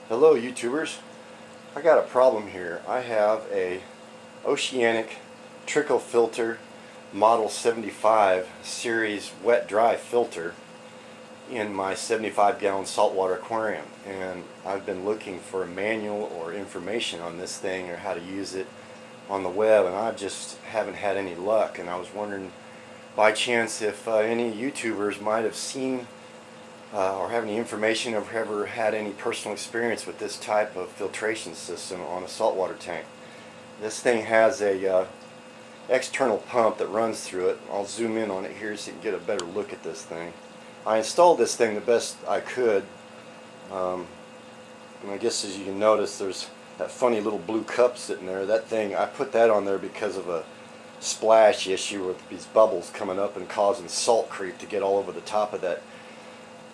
Hello YouTubers, I got a problem here. I have a Oceanic Trickle Filter Model 75 series wet-dry filter in my 75-gallon saltwater aquarium, and I've been looking for a manual or information on this thing or how to use it on the web, and I just haven't had any luck. And I was wondering by chance if any YouTubers might have seen or have any information or ever had any personal experience with this type of filtration system on a saltwater tank. This thing has a external pump that runs through it. I'll zoom in on it here so you can get a better look at this thing. I installed this thing the best I could, and I guess as you can notice there's that funny little blue cup sitting there. That thing, I put that on there because of a splash issue with these bubbles coming up and causing salt creep to get all over the top of that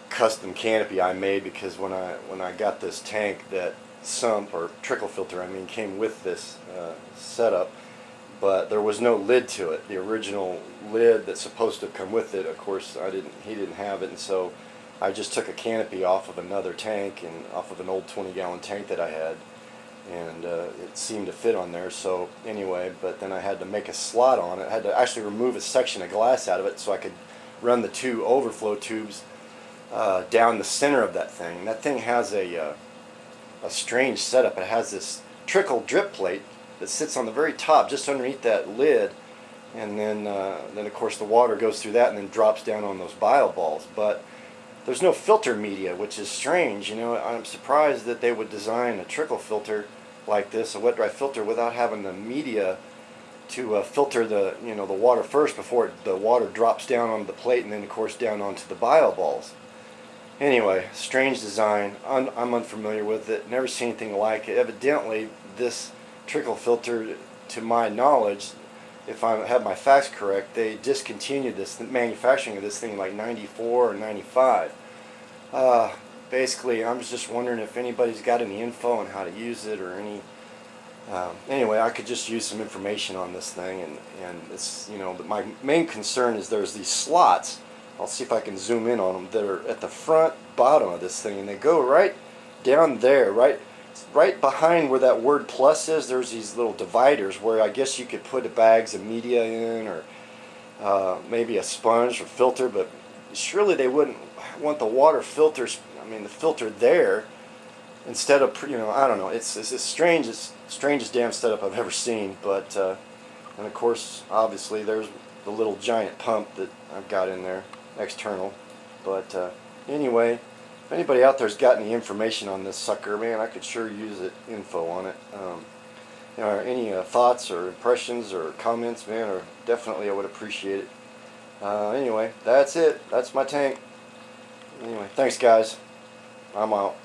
custom canopy I made, because when I got this tank, that sump or trickle filter came with this setup, but there was no lid to it. The original lid that's supposed to come with it, of course he didn't have it, and so I just took a canopy off of another tank and off of an old 20-gallon tank that I had, and it seemed to fit on there. So anyway, but then I had to make a slot on it. I had to actually remove a section of glass out of it so I could run the two overflow tubes down the center of that thing. And that thing has a strange setup. It has this trickle drip plate that sits on the very top, just underneath that lid, and then of course the water goes through that and then drops down on those bio balls. But there's no filter media, which is strange. You know, I'm surprised that they would design a trickle filter like this, a wet dry filter, without having the media to filter the the water first before the water drops down on the plate and then of course down onto the bio balls. Anyway, strange design. I'm unfamiliar with it, never seen anything like it. Evidently this trickle filter, to my knowledge, if I have my facts correct, they discontinued this manufacturing of this thing like 94 or 95. Basically, I'm just wondering if anybody's got any info on how to use it or any. Anyway, I could just use some information on this thing, and it's my main concern is there's these slots. I'll see if I can zoom in on them, that are at the front bottom of this thing, and they go right down there, right behind where that word plus is. There's these little dividers where I guess you could put bags of media in, or maybe a sponge or filter, but surely they wouldn't want the water filters, the filter there instead of, I don't know. It's the strangest damn setup I've ever seen. But and of course, obviously, there's the little giant pump that I've got in there, external. But anyway, if anybody out there's got any information on this sucker, man, I could sure use info on it. Any thoughts or impressions or comments, man, or definitely I would appreciate it. Anyway, that's it. That's my tank. Anyway, thanks guys. I'm out.